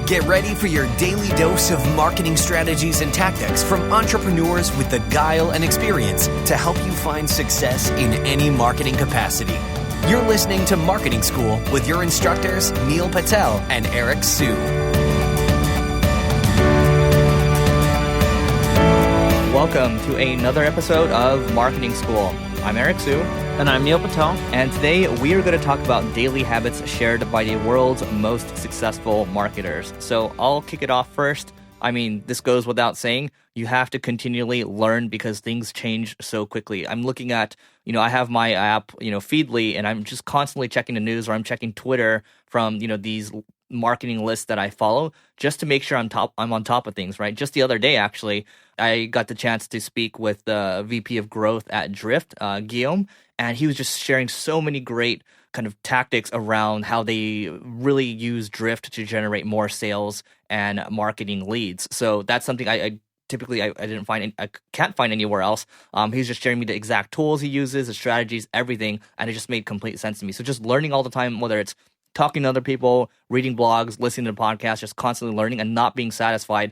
Get ready for your daily dose of marketing strategies and tactics from entrepreneurs with the guile and experience to help you find success in any marketing capacity. You're listening to Marketing School with your instructors, Neil Patel and Eric Su. Welcome to another episode of Marketing School. I'm Eric Su. And I'm Neil Patel. And today we are going to talk about daily habits shared by the world's most successful marketers. So I'll kick it off first. I mean, this goes without saying. You have to continually learn because things change so quickly. I'm looking at, I have my app, Feedly, and I'm just constantly checking the news, or I'm checking Twitter from, these marketing lists that I follow just to make sure I'm on top of things, right? Just the other day, actually, I got the chance to speak with the VP of Growth at Drift, Guillaume, and he was just sharing so many great kind of tactics around how they really use Drift to generate more sales and marketing leads. So that's something I typically didn't find, I can't find anywhere else. He's just sharing me the exact tools he uses, the strategies, everything, and it just made complete sense to me. So just learning all the time, whether it's talking to other people, reading blogs, listening to podcasts, just constantly learning and not being satisfied.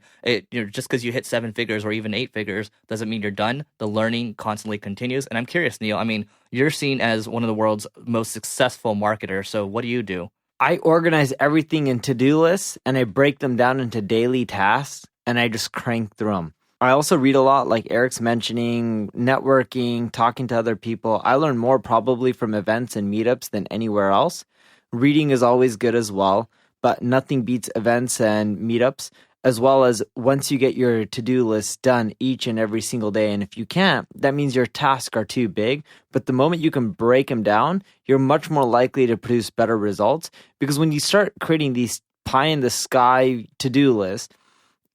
Just because you hit 7 figures or even 8 figures doesn't mean you're done. The learning constantly continues. And I'm curious, Neil, I mean, you're seen as one of the world's most successful marketers. So what do you do? I organize everything in to-do lists and I break them down into daily tasks and I just crank through them. I also read a lot, like Eric's mentioning, networking, talking to other people. I learn more probably from events and meetups than anywhere else. Reading is always good as well, but nothing beats events and meetups, as well as once you get your to-do list done each and every single day. And if you can't, that means your tasks are too big. But the moment you can break them down, you're much more likely to produce better results. Because when you start creating these pie-in-the-sky to-do lists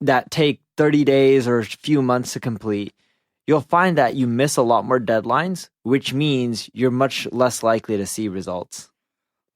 that take 30 days or a few months to complete, you'll find that you miss a lot more deadlines, which means you're much less likely to see results.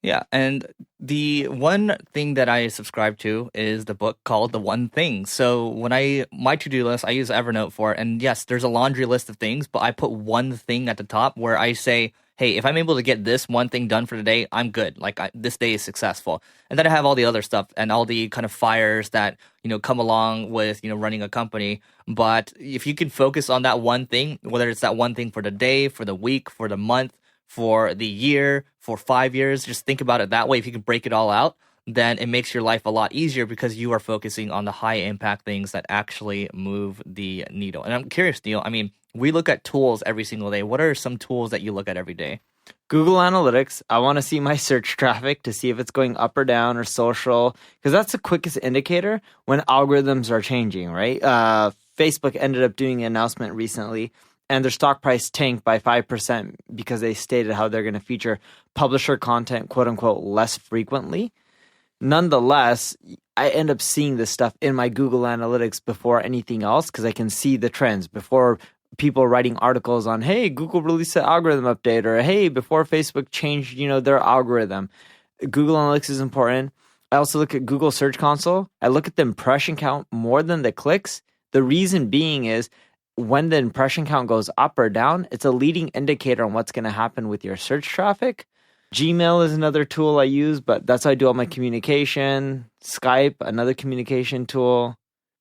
Yeah, and the one thing that I subscribe to is the book called The One Thing. So when my to-do list, I use Evernote for it. And yes, there's a laundry list of things, but I put one thing at the top where I say, hey, if I'm able to get this one thing done for the day, I'm good. This day is successful. And then I have all the other stuff and all the kind of fires that, come along with, running a company. But if you can focus on that one thing, whether it's that one thing for the day, for the week, for the month, for the year, for 5 years, just think about it that way. If you can break it all out, then it makes your life a lot easier because you are focusing on the high impact things that actually move the needle. And I'm curious, Neil, I mean, we look at tools every single day. What are some tools that you look at every day? Google Analytics. I want to see my search traffic to see if it's going up or down or social, because that's the quickest indicator when algorithms are changing, right? Facebook ended up doing an announcement recently and their stock price tanked by 5% because they stated how they're going to feature publisher content, quote unquote, less frequently. Nonetheless, I end up seeing this stuff in my Google Analytics before anything else because I can see the trends before people writing articles on, hey, Google released an algorithm update, or hey, before Facebook changed, their algorithm. Google Analytics is important. I also look at Google Search Console. I look at the impression count more than the clicks. The reason being is when the impression count goes up or down, it's a leading indicator on what's going to happen with your search traffic. Gmail is another tool I use, but that's how I do all my communication. Skype, another communication tool.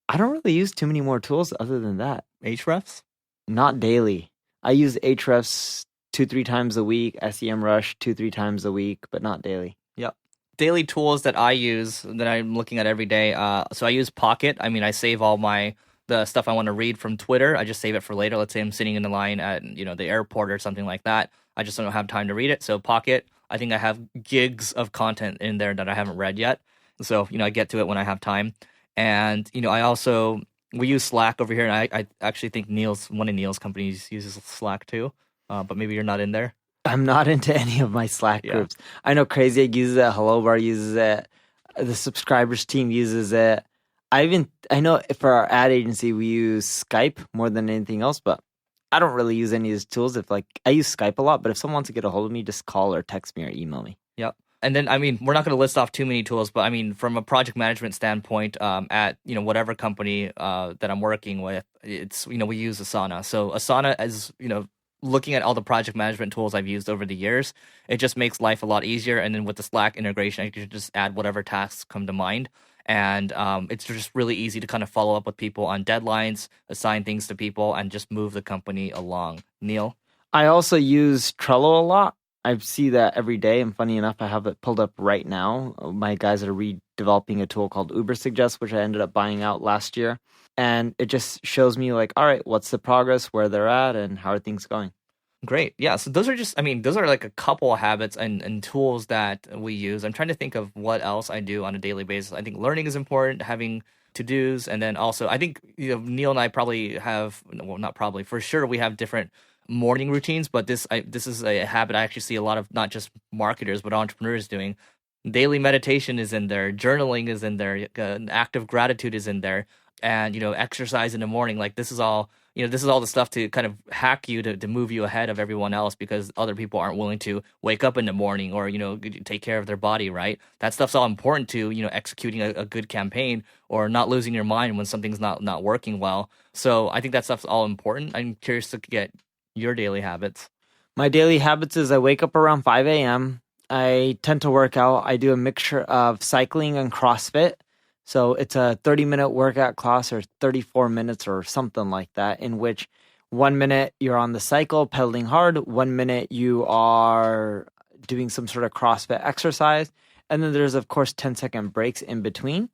I don't really use too many more tools other than that. Ahrefs? Not daily. I use Ahrefs 2-3 times a week, SEMrush 2-3 times a week, but not daily. Yep. Daily tools that I use that I'm looking at every day. So I use Pocket. I mean, I save all the stuff I want to read from Twitter. I just save it for later. Let's say I'm sitting in the line at, the airport or something like that. I just don't have time to read it. So Pocket, I think I have gigs of content in there that I haven't read yet. So, I get to it when I have time. And, we use Slack over here. And I actually think one of Neil's companies uses Slack too. But maybe you're not in there. I'm not into any of my Slack groups. I know Crazy Egg uses it. Hello Bar uses it. The subscribers team uses it. I know for our ad agency, we use Skype more than anything else, but I don't really use any of these tools. I use Skype a lot, but if someone wants to get a hold of me, just call or text me or email me. Yep. And then, we're not going to list off too many tools, but from a project management standpoint, at, whatever company that I'm working with, it's, we use Asana. So Asana is, looking at all the project management tools I've used over the years, it just makes life a lot easier. And then with the Slack integration, I can just add whatever tasks come to mind. And it's just really easy to kind of follow up with people on deadlines, assign things to people, and just move the company along. Neil? I also use Trello a lot. I see that every day, and funny enough, I have it pulled up right now. My guys are redeveloping a tool called Uber Suggest, which I ended up buying out last year. And it just shows me like, all right, what's the progress, where they're at, and how are things going? Great. Yeah. So those are like a couple of habits and tools that we use. I'm trying to think of what else I do on a daily basis. I think learning is important, having to-dos. And then also, I think, Neil and I probably have, well, not probably, for sure, we have different morning routines, but this is a habit I actually see a lot of not just marketers, but entrepreneurs doing. Daily meditation is in there. Journaling is in there. Act of gratitude is in there. And, exercise in the morning. Like this is all the stuff to kind of hack you to move you ahead of everyone else because other people aren't willing to wake up in the morning or, take care of their body, right? That stuff's all important to, executing a good campaign or not losing your mind when something's not working well. So I think that stuff's all important. I'm curious to get your daily habits. My daily habits is I wake up around 5 a.m. I tend to work out. I do a mixture of cycling and CrossFit. So it's a 30-minute workout class or 34 minutes or something like that, in which 1 minute you're on the cycle, pedaling hard. 1 minute you are doing some sort of CrossFit exercise. And then there's, of course, 10-second breaks in between.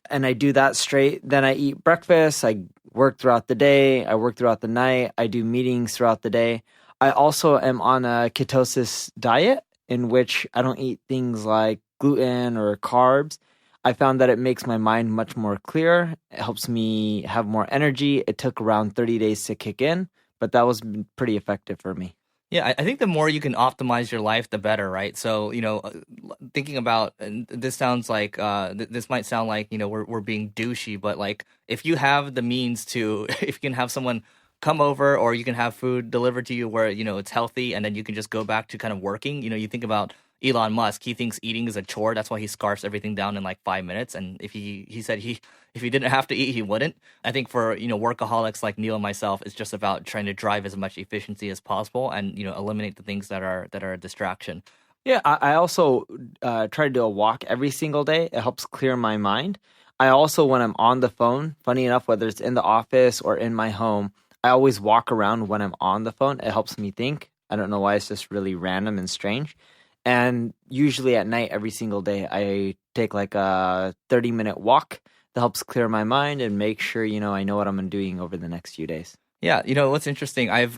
And I do that straight. Then I eat breakfast. I work throughout the day. I work throughout the night. I do meetings throughout the day. I also am on a ketosis diet in which I don't eat things like gluten or carbs. I found that it makes my mind much more clear. It helps me have more energy. It took around 30 days to kick in, but that was pretty effective for me. Yeah, I think the more you can optimize your life, the better, right? So, thinking about, and this sounds like, this might sound like, we're being douchey, but like, if you have the means to, if you can have someone come over or you can have food delivered to you where, it's healthy and then you can just go back to kind of working, you think about Elon Musk, he thinks eating is a chore. That's why he scarfs everything down in like 5 minutes. And if he said if he didn't have to eat, he wouldn't. I think for, workaholics like Neil and myself, it's just about trying to drive as much efficiency as possible and, eliminate the things that are a distraction. Yeah, I also try to do a walk every single day. It helps clear my mind. I also, when I'm on the phone, funny enough, whether it's in the office or in my home, I always walk around when I'm on the phone. It helps me think. I don't know why, it's just really random and strange. And usually at night, every single day, I take like a 30-minute walk that helps clear my mind and make sure, I know what I'm doing over the next few days. Yeah, what's interesting, I've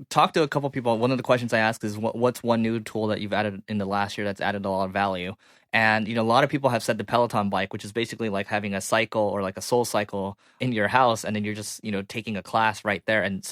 talked to a couple people. One of the questions I ask is, what's one new tool that you've added in the last year that's added a lot of value? And, a lot of people have said the Peloton bike, which is basically like having a cycle or like a soul cycle in your house. And then you're just, taking a class right there. And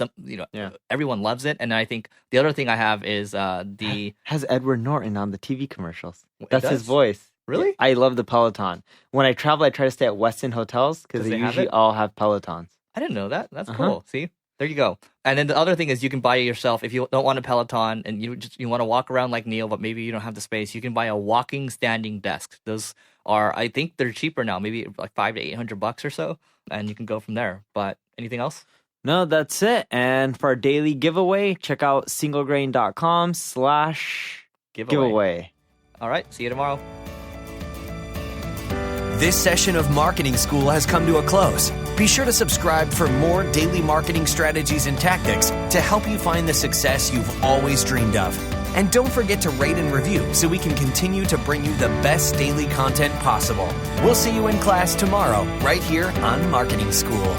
everyone loves it. And I think the other thing I have is has Edward Norton on the TV commercials. That's his voice. Really? I love the Peloton. When I travel, I try to stay at Westin hotels because they usually all have Pelotons. I didn't know that. That's cool. See? There you go. And then the other thing is you can buy it yourself. If you don't want a Peloton and you want to walk around like Neil, but maybe you don't have the space, you can buy a walking standing desk. Those are, I think they're cheaper now, maybe like $500 to $800 or so, and you can go from there. But anything else? No, that's it. And for our daily giveaway, check out singlegrain.com/giveaway. All right. See you tomorrow. This session of Marketing School has come to a close. Be sure to subscribe for more daily marketing strategies and tactics to help you find the success you've always dreamed of. And don't forget to rate and review so we can continue to bring you the best daily content possible. We'll see you in class tomorrow, right here on Marketing School.